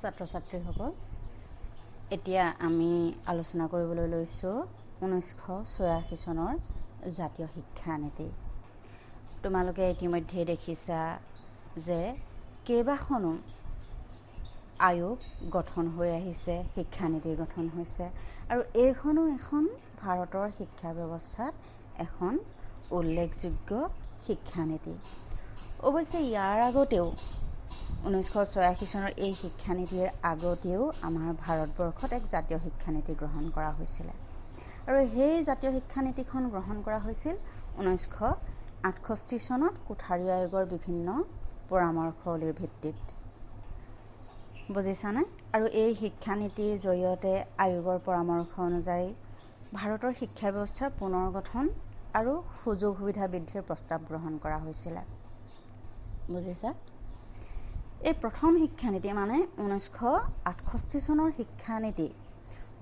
ছাত্ৰ ছাত্ৰীসকল এতিয়া আমি আলোচনা কৰিবলৈ লৈছোঁ 1986 চনৰ জাতীয় শিক্ষা নীতি। তোমালোকে ইতিমধ্যে দেখিছা যে কেইবাখনো আয়োগ গঠন হৈ আহিছে, শিক্ষানীতি গঠন হৈছে আৰু এইখনো এখন ভাৰতৰ শিক্ষা ব্যৱস্থাত এখন উল্লেখযোগ্য শিক্ষানীতি। অৱশ্যে ইয়াৰ আগতেও 1986 চনৰ এই শিক্ষানীতিৰ আগতেও আমাৰ ভাৰতবৰ্ষত এক জাতীয় শিক্ষানীতি গ্ৰহণ কৰা হৈছিলে আৰু সেই জাতীয় শিক্ষানীতিখন গ্ৰহণ কৰা হৈছিল 1968 চনত কোঠাৰী আয়োগৰ বিভিন্ন পৰামৰ্শৱলীৰ ভিত্তিত। বুজিছানে? আৰু এই শিক্ষানীতিৰ জৰিয়তে আয়োগৰ পৰামৰ্শ অনুযায়ী ভাৰতৰ শিক্ষা ব্যৱস্থাৰ পুনৰ গঠন আৰু সুযোগ সুবিধা বৃদ্ধিৰ প্ৰস্তাৱ গ্ৰহণ কৰা হৈছিলে। বুজিছা? এই প্ৰথম শিক্ষানীতি মানে 1968 চনৰ শিক্ষানীতি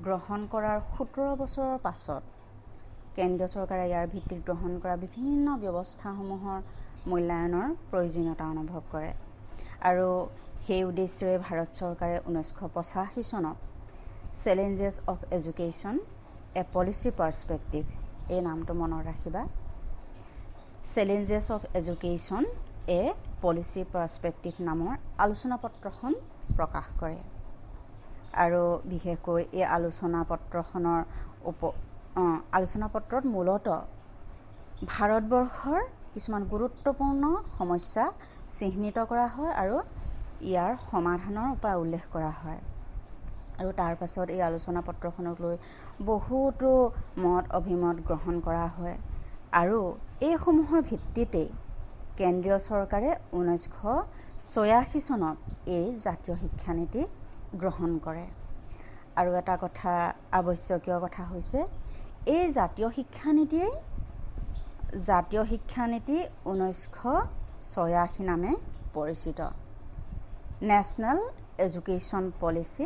গ্ৰহণ কৰাৰ 17 বছৰৰ পাছত কেন্দ্ৰীয় চৰকাৰে ইয়াৰ ভিত্তিত গ্ৰহণ কৰা বিভিন্ন ব্যৱস্থাসমূহৰ মূল্যায়নৰ প্ৰয়োজনীয়তা অনুভৱ কৰে আৰু সেই উদ্দেশ্যেৰে ভাৰত চৰকাৰে 1985 চনত challenges of education a policy perspective, এই নামটো মনত ৰাখিবা, challenges of education a policy perspective নামৰ আলোচনা পত্ৰখন প্ৰকাশ কৰে আৰু বিশেষকৈ এই আলোচনা পত্ৰত মূলতঃ ভাৰতবৰ্ষৰ কিছুমান গুৰুত্বপূৰ্ণ সমস্যা চিহ্নিত কৰা হয় আৰু ইয়াৰ সমাধানৰ উপায় উল্লেখ কৰা হয় আৰু তাৰ পাছত এই আলোচনা পত্ৰখনক লৈ বহুতো মত অভিমত গ্ৰহণ কৰা হয় আৰু এইসমূহৰ ভিত্তিতেই কেন্দ্ৰীয় চৰকাৰে 1986 চনত এই জাতীয় শিক্ষানীতি গ্ৰহণ কৰে। আৰু এটা কথা, আৱশ্যকীয় কথা হৈছে এই জাতীয় শিক্ষানীতি 1986 নামে পৰিচিত, নেশ্যনেল এডুকেশ্যন পলিচি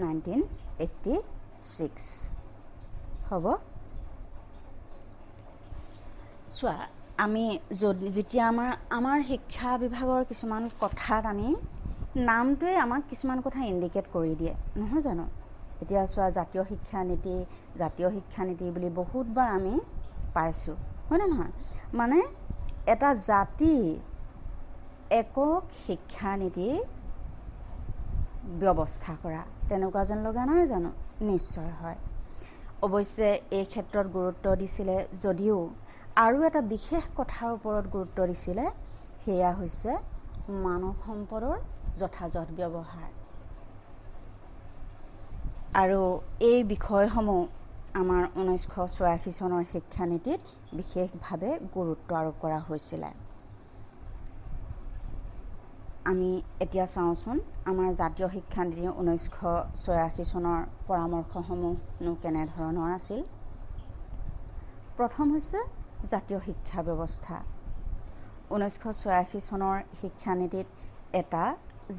1986 হ'ব। চোৱা, আমি যেতিয়া আমাৰ শিক্ষা বিভাগৰ কিছুমান কথাত আমি নামটোৱে আমাক কিছুমান কথা ইণ্ডিকেট কৰি দিয়ে, নহয় জানো? এতিয়া চোৱা, জাতীয় শিক্ষানীতি বুলি বহুতবাৰ আমি পাইছোঁ, হয়নে নহয়? মানে এটা জাতিৰ একক শিক্ষানীতিৰ ব্যৱস্থা কৰা, তেনেকুৱা যেন লগা নাই জানো? নিশ্চয় হয়। অৱশ্যে এই ক্ষেত্ৰত গুৰুত্ব দিছিলে যদিও আৰু এটা বিশেষ কথাৰ ওপৰত গুৰুত্ব দিছিলে, সেয়া হৈছে মানৱ সম্পদৰ যথাযথ ব্যৱহাৰ। আৰু এই বিষয়সমূহ আমাৰ 1986 চনৰ শিক্ষানীতিত বিশেষভাৱে গুৰুত্ব আৰোপ কৰা হৈছিলে। আমি এতিয়া চাওঁচোন আমাৰ জাতীয় শিক্ষানীতি 1986 চনৰ পৰামৰ্শসমূহনো কেনেধৰণৰ আছিল। প্ৰথম হৈছে জাতীয় শিক্ষা ব্যৱস্থা। 1986 চনৰ শিক্ষানীতিত এটা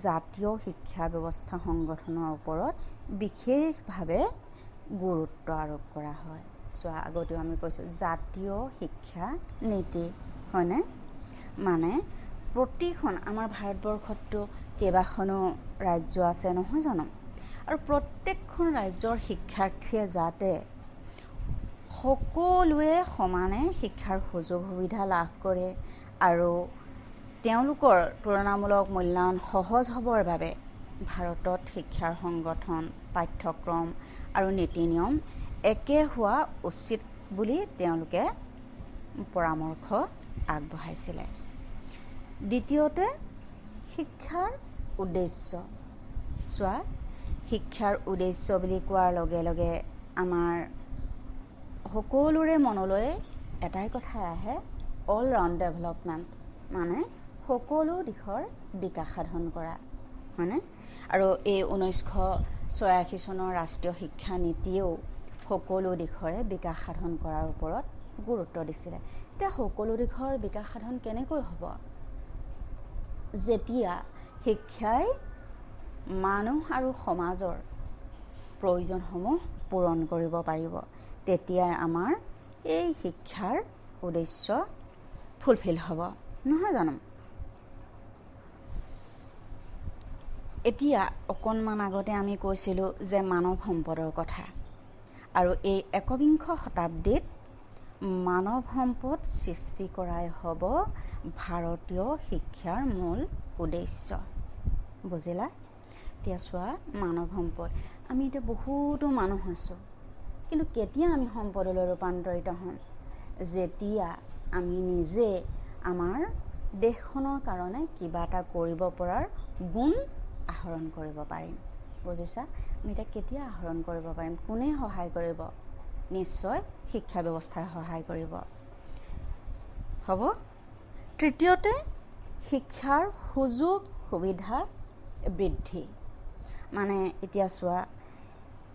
জাতীয় শিক্ষা ব্যৱস্থা সংগঠনৰ ওপৰত বিশেষভাৱে গুৰুত্ব আৰোপ কৰা হয়। চোৱা, আগতেও আমি কৈছোঁ জাতীয় শিক্ষা নীতি, হয়নে? মানে প্ৰতিখন আমাৰ ভাৰতবৰ্ষততো কেইবাখনো ৰাজ্য আছে, নহয় জানো? আৰু প্ৰত্যেকখন ৰাজ্যৰ শিক্ষাৰ্থীয়ে যাতে সকলোৱে সমানে শিক্ষাৰ সুযোগ সুবিধা লাভ কৰে আৰু তেওঁলোকৰ তুলনামূলক মূল্যায়ন সহজ হ'বৰ বাবে ভাৰতত শিক্ষাৰ সংগঠন, পাঠ্যক্ৰম আৰু নীতি নিয়ম একে হোৱা উচিত বুলি তেওঁলোকে পৰামৰ্শ আগবঢ়াইছিলে। দ্বিতীয়তে শিক্ষাৰ উদ্দেশ্য। চোৱা, শিক্ষাৰ উদ্দেশ্য বুলি কোৱাৰ লগে লগে আমাৰ সকলোৰে মনলৈ এটাই কথা আহে, অল ৰাউণ্ড ডেভেলপমেণ্ট, মানে সকলো দিশৰ বিকাশ সাধন কৰা, হয়নে? আৰু এই 1986 চনৰ ৰাষ্ট্ৰীয় শিক্ষা নীতিয়েও সকলো দিশৰে বিকাশ সাধন কৰাৰ ওপৰত গুৰুত্ব দিছিলে। এতিয়া সকলো দিশৰ বিকাশ সাধন কেনেকৈ হ'ব? যেতিয়া শিক্ষাই মানুহ আৰু সমাজৰ প্ৰয়োজনসমূহ পূৰণ কৰিব পাৰিব, তেতিয়াই আমাৰ এই শিক্ষাৰ উদ্দেশ্য ফুলফিল হ'ব, নহয় জানো? এতিয়া অকণমান আগতে আমি কৈছিলোঁ যে মানৱ সম্পদৰ কথা, আৰু এই একবিংশ শতাব্দীত মানৱ সম্পদ সৃষ্টি কৰাই হ'ব ভাৰতীয় শিক্ষাৰ মূল উদ্দেশ্য। বুজিলা? এতিয়া চোৱা, মানৱ সম্পদ, আমি এতিয়া বহুতো মানুহ হৈছোঁ, কিন্তু কেতিয়া আমি সম্পদলৈ ৰূপান্তৰিত হ'ম? যেতিয়া আমি নিজে আমাৰ দেশখনৰ কাৰণে কিবা এটা কৰিব পৰাৰ গুণ আহৰণ কৰিব পাৰিম। বুজিছা? আমি এতিয়া কেতিয়া আহৰণ কৰিব পাৰিম? কোনে সহায় কৰিব? নিশ্চয় শিক্ষা ব্যৱস্থাই সহায় কৰিব। হ'ব। তৃতীয়তে, শিক্ষাৰ সুযোগ সুবিধা বৃদ্ধি। মানে এতিয়া চোৱা,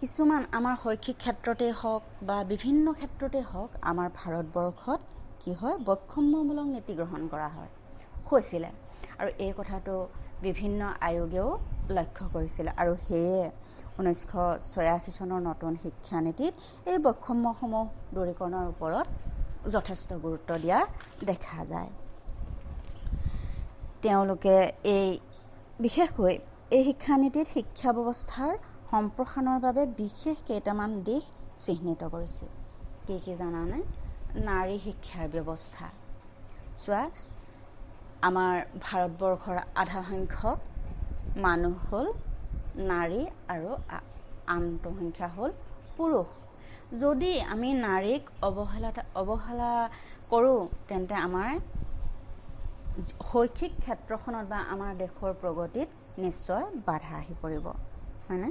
কিছুমান আমাৰ শৈক্ষিক ক্ষেত্ৰতেই হওক বা বিভিন্ন ক্ষেত্ৰতেই হওক, আমাৰ ভাৰতবৰ্ষত কি হয়, বৈষম্যমূলক নীতি গ্ৰহণ কৰা হৈছিলে, আৰু এই কথাটো বিভিন্ন আয়োগেও লক্ষ্য কৰিছিলে, আৰু সেয়ে 1986 চনৰ নতুন শিক্ষানীতিত এই বৈষম্যসমূহ দূৰীকৰণৰ ওপৰত যথেষ্ট গুৰুত্ব দিয়া দেখা যায়। তেওঁলোকে বিশেষকৈ এই শিক্ষানীতিত শিক্ষা ব্যৱস্থাৰ সম্প্ৰসাৰণৰ বাবে বিশেষ কেইটামান দিশ চিহ্নিত কৰিছিল। কি জানানে? নাৰী শিক্ষাৰ ব্যৱস্থা। চোৱা, আমাৰ ভাৰতবৰ্ষৰ আধা সংখ্যক মানুহ হ'ল নাৰী আৰু আনটো সংখ্যা হ'ল পুৰুষ। যদি আমি নাৰীক অৱহেলা কৰোঁ, তেন্তে আমাৰ শৈক্ষিক ক্ষেত্ৰখনত বা আমাৰ দেশৰ প্ৰগতিত নিশ্চয় বাধা আহি পৰিব, হয়নে?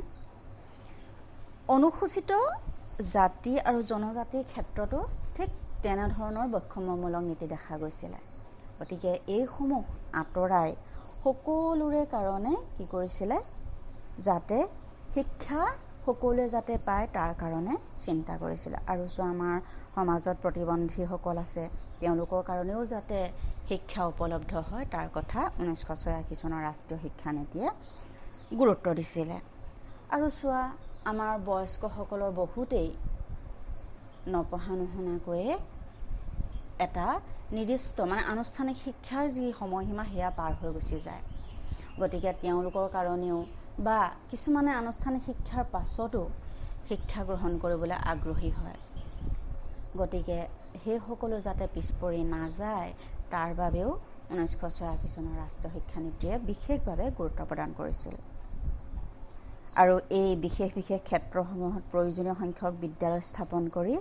অনুসূচিত জাতি আৰু জনজাতিৰ ক্ষেত্ৰতো ঠিক তেনেধৰণৰ বৈষম্যমূলক নীতি দেখা গৈছিলে। গতিকে এইসমূহ আঁতৰাই সকলোৰে কাৰণে কি কৰিছিলে? যাতে শিক্ষা সকলোৱে যাতে পায়, তাৰ কাৰণে চিন্তা কৰিছিলে। আৰু চোৱা, আমাৰ সমাজত প্ৰতিবন্ধীসকল আছে, তেওঁলোকৰ কাৰণেও যাতে শিক্ষা উপলব্ধ হয়, তাৰ কথা 1986 চনৰ ৰাষ্ট্ৰীয় শিক্ষানীতিয়ে গুৰুত্ব দিছিলে। আৰু চোৱা, আমাৰ বয়স্কসকলৰ বহুতেই নপঢ়া নুশুনাকৈয়ে এটা নিৰ্দিষ্ট আনুষ্ঠানিক শিক্ষাৰ যি সময়সীমা, সেয়া পাৰ হৈ গুচি যায়। গতিকে তেওঁলোকৰ কাৰণেও বা কিছুমানে আনুষ্ঠানিক শিক্ষাৰ পাছতো শিক্ষা গ্ৰহণ কৰিবলৈ আগ্ৰহী হয়। গতিকে সেইসকলো যাতে পিছ পৰি নাযায়, তাৰ বাবেও 1986 চনৰ ৰাষ্ট্ৰীয় শিক্ষানীতিয়ে বিশেষভাৱে গুৰুত্ব প্ৰদান কৰিছিল। আৰু এই বিশেষ ক্ষেত্ৰসমূহত প্ৰয়োজনীয় সংখ্যক বিদ্যালয় স্থাপন কৰি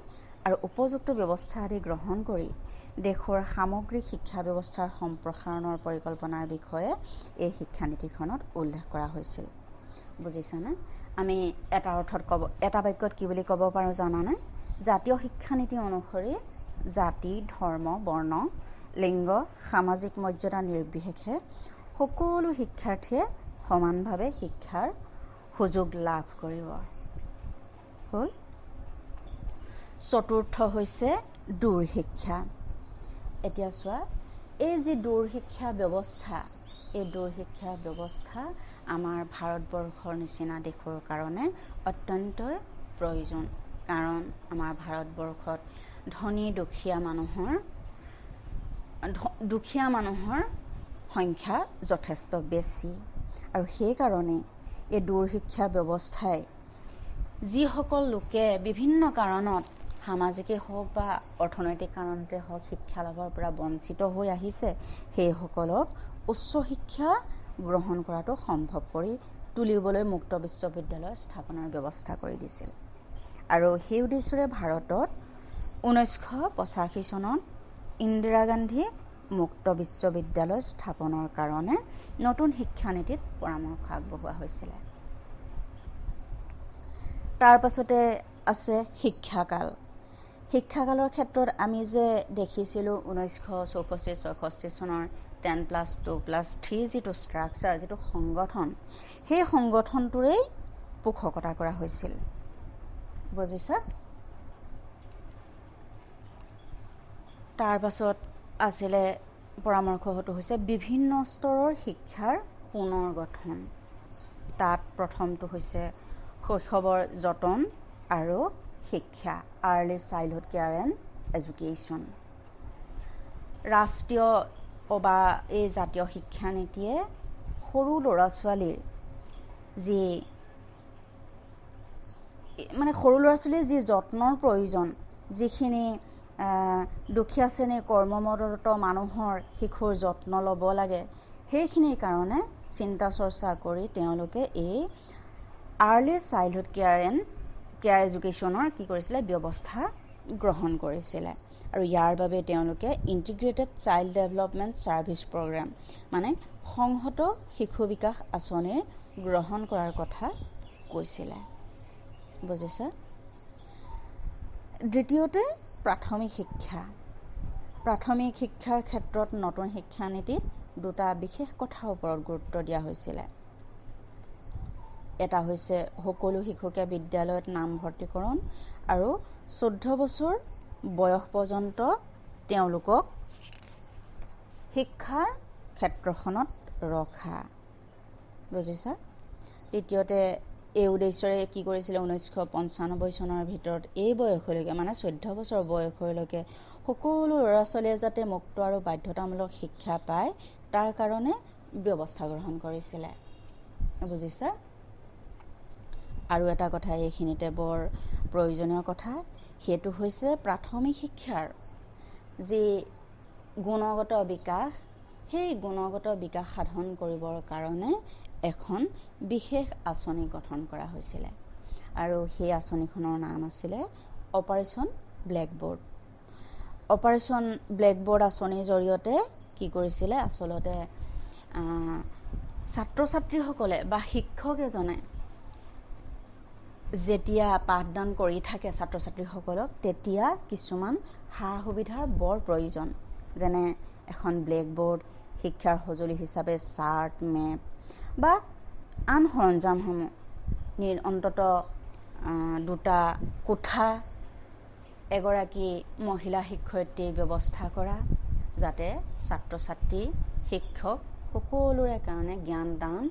আৰু উপযুক্ত ব্যৱস্থা আদি গ্ৰহণ কৰি দেশৰ সামগ্ৰিক শিক্ষা ব্যৱস্থাৰ সম্প্ৰসাৰণৰ পৰিকল্পনাৰ বিষয়ে এই শিক্ষানীতিখনত উল্লেখ কৰা হৈছিল। বুজিছানে? আমি এটা বাক্যত কি বুলি ক'ব পাৰোঁ জানানে? জাতীয় শিক্ষানীতি অনুসৰি জাতি, ধৰ্ম, বৰ্ণ, লিংগ, সামাজিক মৰ্যাদা নিৰ্বিশেষে সকলো শিক্ষাৰ্থীয়ে সমানভাৱে শিক্ষাৰ সুযোগ লাভ কৰিব। হ'ল। চতুৰ্থ হৈছে দূৰ শিক্ষা। এতিয়া চোৱা, এই যি দূৰ শিক্ষা ব্যৱস্থা, এই দূৰ শিক্ষা ব্যৱস্থা আমাৰ ভাৰতবৰ্ষৰ নিচিনা দেশৰ কাৰণে অত্যন্তই প্ৰয়োজন। কাৰণ আমাৰ ভাৰতবৰ্ষত দুখীয়া মানুহৰ সংখ্যা যথেষ্ট বেছি, আৰু সেইকাৰণে এই দূৰ শিক্ষা ব্যৱস্থাই যিসকল লোকে বিভিন্ন কাৰণত, সামাজিকেই হওক বা অৰ্থনৈতিক কাৰণতে হওক, শিক্ষা লাভৰ পৰা বঞ্চিত হৈ আহিছে, সেইসকলক উচ্চ শিক্ষা গ্ৰহণ কৰাটো সম্ভৱ কৰি তুলিবলৈ মুক্ত বিশ্ববিদ্যালয় স্থাপনৰ ব্যৱস্থা কৰি দিছিল। আৰু সেই উদ্দেশ্যৰে ভাৰতত 1985 চনত ইন্দিৰা গান্ধী মুক্ত বিশ্ববিদ্যালয় স্থাপনৰ কাৰণে নতুন শিক্ষানীতিত পৰামৰ্শ আগবঢ়োৱা হৈছিলে। তাৰ পাছতে আছে শিক্ষাকাল। শিক্ষাকালৰ ক্ষেত্ৰত আমি যে দেখিছিলোঁ 1964-66 চনৰ 10+2+3 যিটো ষ্ট্ৰাকচাৰ, যিটো সংগঠন, সেই সংগঠনটোৰেই পোষকতা কৰা হৈছিল। বুজিছা? তাৰ পাছত আছিলে পৰামৰ্শটো হৈছে বিভিন্ন স্তৰৰ শিক্ষাৰ পুনৰ গঠন। তাত প্ৰথমটো হৈছে শৈশৱৰ যতন আৰু শিক্ষা, early childhood care and education. ৰাষ্ট্ৰীয় বা এই জাতীয় শিক্ষানীতিয়ে সৰু ল'ৰা ছোৱালীৰ যি মানে সৰু ল'ৰা ছোৱালীৰ যি যত্নৰ প্ৰয়োজন, যিখিনি দুখীয়া শ্ৰেণীৰ কৰ্মমৰত মানুহৰ শিশুৰ যত্ন ল'ব লাগে, সেইখিনিৰ কাৰণে চিন্তা চৰ্চা কৰি তেওঁলোকে এই আৰ্লি চাইল্ডহুড কেয়াৰ এডুকেশ্যনৰ কি কৰিছিলে ব্যৱস্থা গ্ৰহণ কৰিছিলে। আৰু ইয়াৰ বাবে তেওঁলোকে integrated child development service programme মানে সংহত শিশু বিকাশ আঁচনিৰ গ্ৰহণ কৰাৰ কথা কৈছিলে। বুজিছা? দ্বিতীয়তে প্ৰাথমিক শিক্ষা। প্ৰাথমিক শিক্ষাৰ ক্ষেত্ৰত নতুন শিক্ষানীতিত দুটা বিশেষ কথাৰ ওপৰত গুৰুত্ব দিয়া হৈছিলে। এটা হৈছে সকলো শিশুকে বিদ্যালয়ত নামভৰ্তিকৰণ আৰু 14 বছৰ বয়স পৰ্যন্ত তেওঁলোকক শিক্ষাৰ ক্ষেত্ৰখনত ৰখা। বুজিছা? দ্বিতীয়তে এই উদ্দেশ্যৰে কি কৰিছিলে 1995 চনৰ ভিতৰত এই বয়সলৈকে মানে 14 বছৰ বয়সলৈকে সকলো ল'ৰা ছোৱালীয়ে যাতে মুক্ত আৰু বাধ্যতামূলক শিক্ষা পায় তাৰ কাৰণে ব্যৱস্থা গ্ৰহণ কৰিছিলে। বুজিছা? আৰু এটা কথা এইখিনিতে বৰ প্ৰয়োজনীয় কথা, সেইটো হৈছে প্ৰাথমিক শিক্ষাৰ যি গুণগত বিকাশ, সেই গুণগত বিকাশ সাধন কৰিবৰ কাৰণে এখন বিশেষ আঁচনি গঠন কৰা হৈছিলে। আৰু সেই আঁচনিখনৰ নাম আছিলে অপাৰেশ্যন ব্লেকবৰ্ড। অপাৰেশ্যন ব্লেকবৰ্ড আঁচনিৰ জৰিয়তে কি কৰিছিলে, আচলতে ছাত্ৰ ছাত্ৰীসকলে বা শিক্ষক এজনে যেতিয়া পাঠদান কৰি থাকে ছাত্ৰ ছাত্ৰীসকলক, তেতিয়া কিছুমান সা সুবিধাৰ বৰ প্ৰয়োজন, যেনে এখন ব্লেকবৰ্ড, শিক্ষাৰ সঁজুলি হিচাপে চাৰ্ট, মেপ বা আন সৰঞ্জামসমূহ, অন্তত দুটা কোঠা, এগৰাকী মহিলা শিক্ষয়িত্ৰীৰ ব্যৱস্থা কৰা, যাতে ছাত্ৰ ছাত্ৰী শিক্ষক সকলোৰে কাৰণে জ্ঞান দান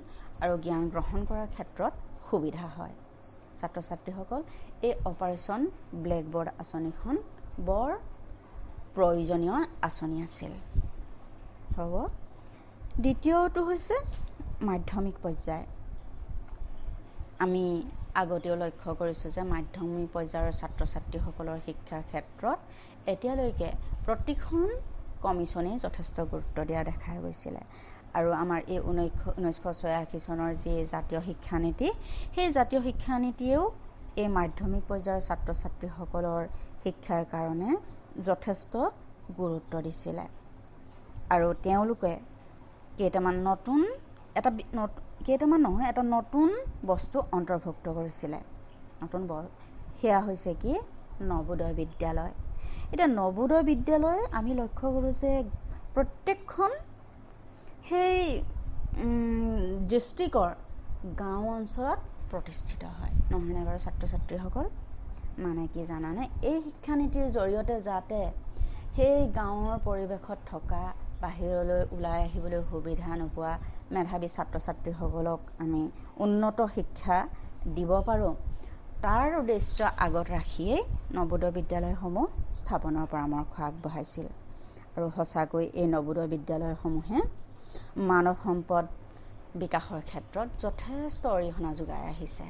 আৰু জ্ঞান গ্ৰহণ কৰাৰ ক্ষেত্ৰত সুবিধা হয়। ছাত্ৰ ছাত্ৰীসকল, এই অপাৰেশ্যন ব্লেকবৰ্ড আঁচনিখন বৰ প্ৰয়োজনীয় আঁচনি আছিল। হ'ব। দ্বিতীয়টো হৈছে মাধ্যমিক পৰ্যায়। আমি আগতেও লক্ষ্য কৰিছোঁ যে মাধ্যমিক পৰ্যায়ৰ ছাত্ৰ ছাত্ৰীসকলৰ শিক্ষাৰ ক্ষেত্ৰত এতিয়ালৈকে প্ৰতিখন কমিশ্যনেই যথেষ্ট গুৰুত্ব দিয়া দেখা গৈছিলে। আৰু আমাৰ এই 1986 চনৰ যি জাতীয় শিক্ষানীতি, সেই জাতীয় শিক্ষানীতিয়েও এই মাধ্যমিক পৰ্যায়ৰ ছাত্ৰ ছাত্ৰীসকলৰ শিক্ষাৰ কাৰণে যথেষ্ট গুৰুত্ব দিছিলে। আৰু তেওঁলোকে এটা নতুন বস্তু অন্তৰ্ভুক্ত কৰিছিলে। সেয়া হৈছে কি, নৱোদয় বিদ্যালয়। এতিয়া নৱোদয় বিদ্যালয় আমি লক্ষ্য কৰোঁ যে প্ৰত্যেকখন সেই ডিষ্ট্ৰিক্টৰ গাঁও অঞ্চলত প্ৰতিষ্ঠিত হয়, নহয়নে বাৰু ছাত্ৰ ছাত্ৰীসকল? মানে কি জানানে, এই শিক্ষানীতিৰ জৰিয়তে যাতে সেই গাঁৱৰ পৰিৱেশত থকা বাহিৰলৈ ওলাই আহিবলৈ সুবিধা নোপোৱা মেধাৱী ছাত্ৰ ছাত্ৰীসকলক আমি উন্নত শিক্ষা দিব পাৰোঁ, তাৰ উদ্দেশ্য আগত ৰাখিয়েই নৱোদয় বিদ্যালয়সমূহ স্থাপনৰ পৰামৰ্শ আগবঢ়াইছিল। আৰু সঁচাকৈ এই নৱোদয় বিদ্যালয়সমূহে মানৱ সম্পদ বিকাশৰ ক্ষেত্ৰত যথেষ্ট অৰিহণা যোগাই আহিছে।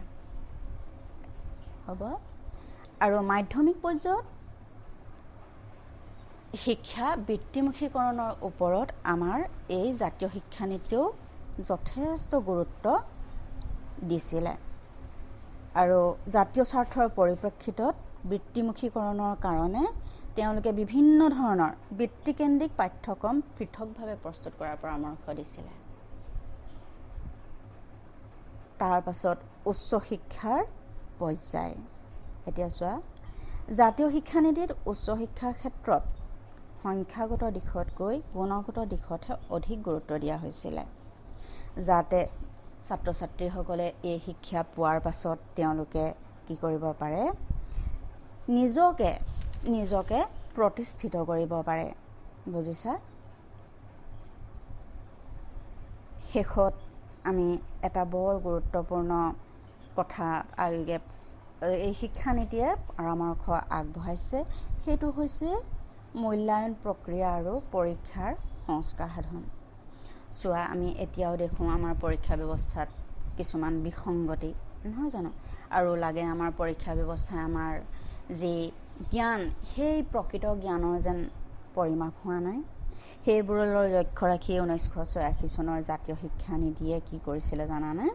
হ'ব। আৰু মাধ্যমিক পৰ্যায়ত শিক্ষা বৃত্তিমুখীকৰণৰ ওপৰত আমাৰ এই জাতীয় শিক্ষানীতিয়েও যথেষ্ট গুৰুত্ব দিছিলে। আৰু জাতীয় স্বাৰ্থৰ পৰিপ্ৰেক্ষিতত বৃত্তিমুখীকৰণৰ কাৰণে তেওঁলোকে বিভিন্ন ধৰণৰ বৃত্তিকেন্দ্ৰিক পাঠ্যক্ৰম পৃথকভাৱে প্ৰস্তুত কৰাৰ পৰামৰ্শ দিছিলে। তাৰ পাছত উচ্চ শিক্ষাৰ পৰ্যায়। এতিয়া চোৱা, জাতীয় শিক্ষানীতিত উচ্চ শিক্ষাৰ ক্ষেত্ৰত সংখ্যাগত দিশতকৈ গুণগত দিশতহে অধিক গুৰুত্ব দিয়া হৈছিলে, যাতে ছাত্ৰ ছাত্ৰীসকলে এই শিক্ষা পোৱাৰ পাছত তেওঁলোকে কি কৰিব পাৰে, নিজকে প্ৰতিষ্ঠিত কৰিব পাৰে। বুজিছা? শেষত আমি এটা বৰ গুৰুত্বপূৰ্ণ কথা এই শিক্ষানীতিয়ে পৰামৰ্শ আগবঢ়াইছে, সেইটো হৈছে মূল্যায়ন প্ৰক্ৰিয়া আৰু পৰীক্ষাৰ সংস্কাৰ সাধন। চোৱা, আমি এতিয়াও দেখোঁ আমাৰ পৰীক্ষা ব্যৱস্থাত কিছুমান বিসংগতি নহয় জানো আৰু লাগে আমাৰ পৰীক্ষা ব্যৱস্থাই আমাৰ যে জ্ঞান সেই প্ৰকৃত জ্ঞানৰ যেন পৰিমাপ হোৱা নাই সেইবোৰলৈ লক্ষ্য ৰাখি 1986 চনৰ জাতীয় শিক্ষা নীতিয়ে কি কৰিছিলে জানানে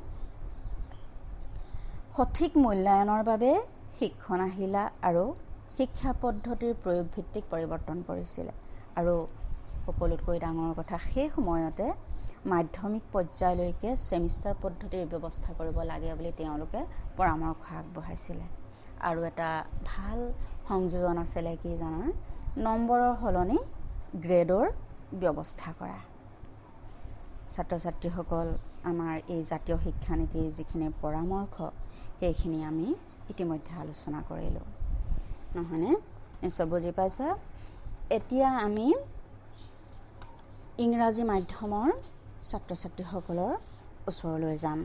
সঠিক মূল্যায়নৰ বাবে শিক্ষণ আহিলা আৰু শিক্ষা পদ্ধতিৰ প্ৰয়োগ ভিত্তিক পৰিৱৰ্তন কৰিছিলে আৰু সকলোতকৈ ডাঙৰ কথা সেই সময়তে মাধ্যমিক পৰ্যায়লৈকে সেমিষ্টাৰ পদ্ধতিৰ ব্যৱস্থা কৰিব লাগে বুলি তেওঁলোকে পৰামৰ্শ আগবঢ়াইছিলে আৰু এটা ভাল সংযোজন আছিলে কি জানা নম্বৰৰ হলনি গ্ৰেডৰ ব্যৱস্থা কৰা ছাত্ৰ ছাত্ৰীসকল আমাৰ এই জাতীয় শিক্ষা নীতিৰ যিখিনি পৰামৰ্শ সেইখিনি আমি ইতিমধ্যে আলোচনা কৰিলোঁ নহয়নে নিশ্চয় বুজি পাইছা এতিয়া আমি ইংৰাজী মাধ্যমৰ ছাত্ৰ ছাত্ৰীসকলৰ ওচৰলৈ যাম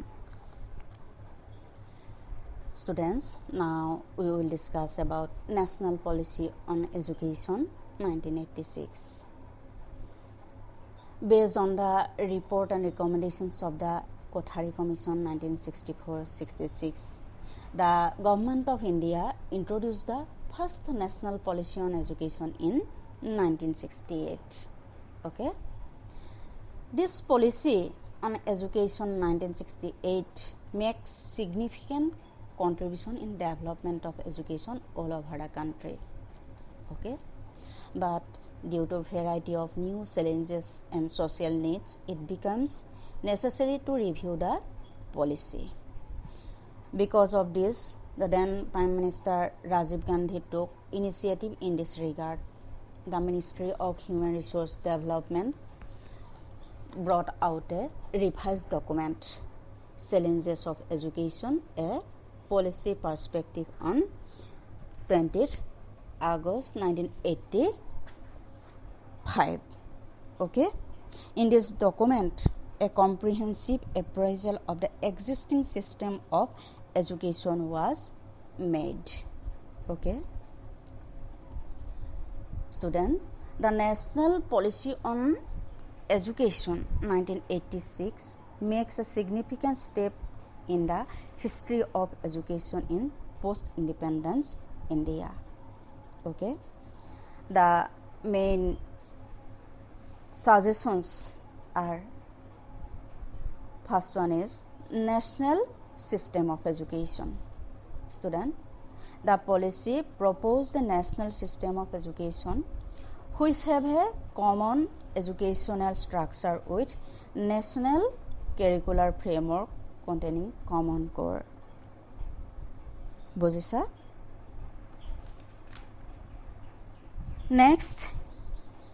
Students, now we will discuss about National Policy on Education 1986. Based on the report and recommendations of the Kothari Commission 1964-66, the Government of India introduced the first National Policy on Education in 1968. Okay? This policy on education 1968 makes significant contribution in development of education all over the country. Okay? But due to variety of new challenges and social needs, it becomes necessary to review the policy. Because of this, the then Prime Minister Rajiv Gandhi took initiative in this regard. The Ministry of Human Resource Development brought out a revised document, Challenges of Education, a policy perspective on 20th August 1985. Okay? In this document, a comprehensive appraisal of the existing system of education was made. Okay? Student, the National Policy on Education 1986 makes a significant step in the history of education in post-independence India. Okay? The main suggestions are, first one is national system of education. Student, the policy proposed a national system of education which have a common educational structure with national curricular framework containing common core. Bujisa? Next,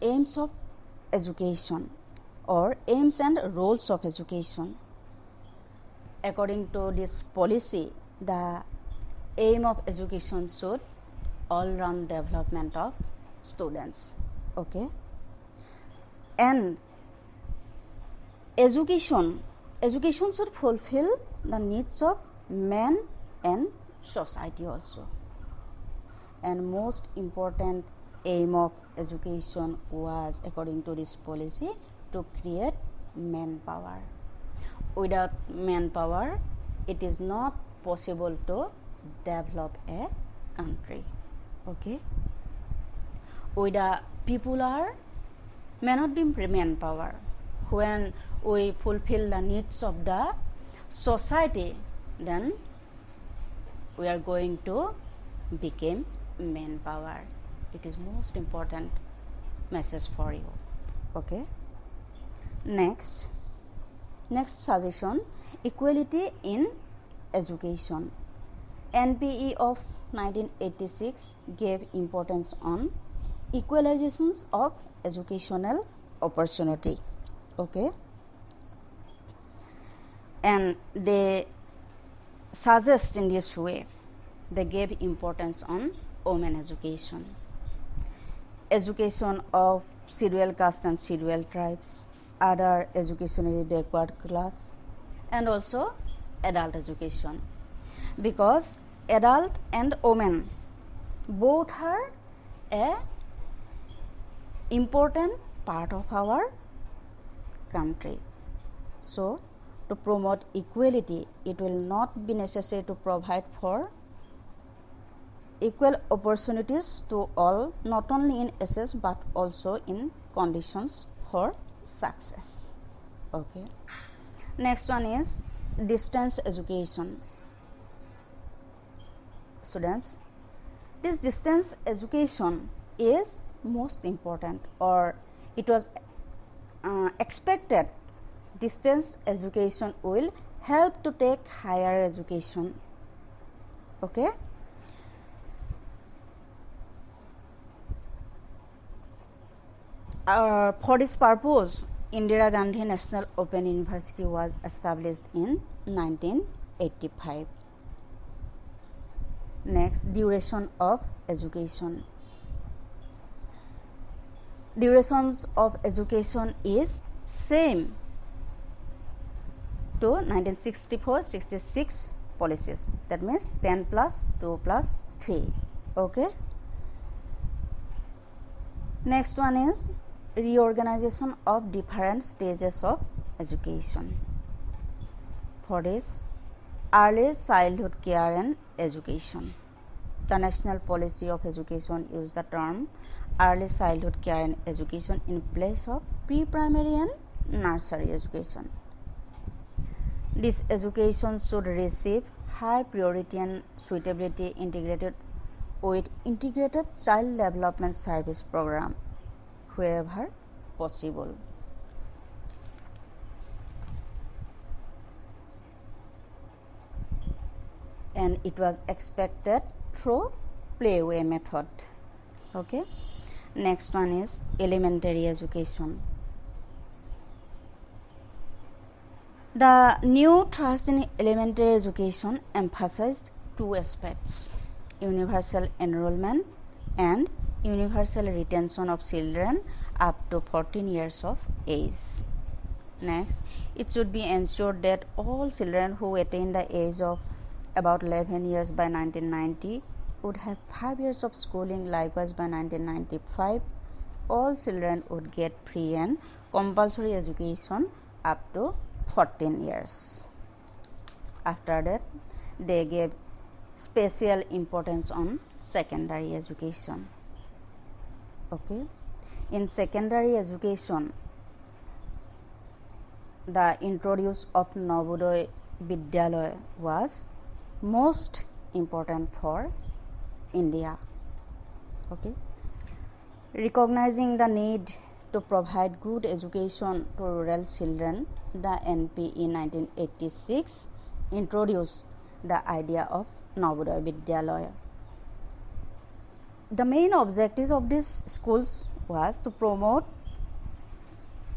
aims of education or aims and roles of education. According to this policy, the aim of education should all-round development of students. Okay? And education should fulfill the needs of man and society also. And most important aim of education was, according to this policy, to create manpower. Without manpower, it is not possible to develop a country. Okay? With the people may not be manpower. When we fulfill the needs of the society, then we are going to become manpower. It is most important message for you. Okay? Next suggestion, equality in education. NPE of 1986 gave importance on equalizations of educational opportunity. Okay? And they suggest in this way, they gave importance on women education. Education of scheduled castes and scheduled tribes, other educationally backward class, and also adult education. Because adult and women both are a important part of our country. So to promote equality, it will not be necessary to provide for equal opportunities to all, not only in access but also in conditions for success. Okay. Next one is distance education. Students, this distance education is most important, or it was expected distance education will help to take higher education. Okay. For this purpose, Indira Gandhi National Open University was established in 1985. Next, duration of education. Durations of education is same to 1964-66 policies. That means 10 plus 2 plus 3. Okay. Next one is reorganization of different stages of education. For this, early childhood care and education. The national policy of education used the term early childhood care and education in place of pre-primary and nursery education. This education should receive high priority and suitability integrated with integrated child development service program wherever possible. And it was expected through playway method. Okay. Next one is elementary education. The new thrust in elementary education emphasized two aspects: universal enrollment and universal retention of children up to 14 years of age. Next, it should be ensured that all children who attain the age of about 11 years by 1990 would have 5 years of schooling. Likewise, by 1995, all children would get free and compulsory education up to 14 years. After that, they gave special importance on secondary education. Okay. In secondary education, the introduction of Navodaya Vidyalaya was most important for India. Okay. Recognizing the need to provide good education to rural children, the NP in 1986 introduced the idea of Navodaya Vidyalaya. The main objectives of these schools was to promote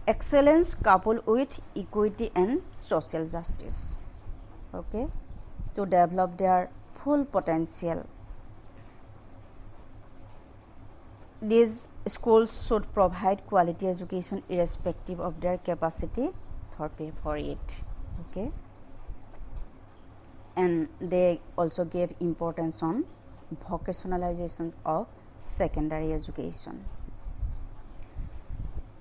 excellence coupled with equity and social justice. Okay, to develop their full potential. These schools should provide quality education irrespective of their capacity for pay for it. Okay, and they also gave importance on vocationalization of secondary education.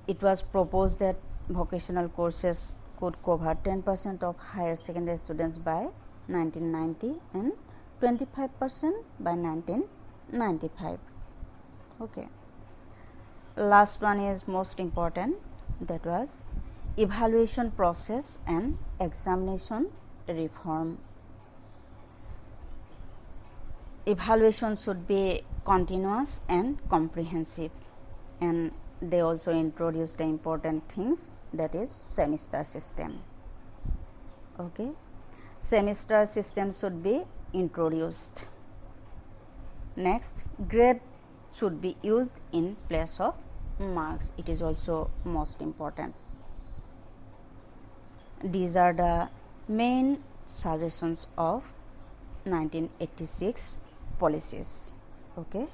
It was proposed that vocational courses could cover 10% of higher secondary students by 1990 and 25% by 1995. Okay. Last one is most important, that was evaluation process and examination reform. Evaluation should be continuous and comprehensive, and they also introduced the important things, that is semester system. Okay, semester system should be introduced. Next, grade should be used in place of marks. It is also most important. These are the main suggestions of 1986 policies. Okay.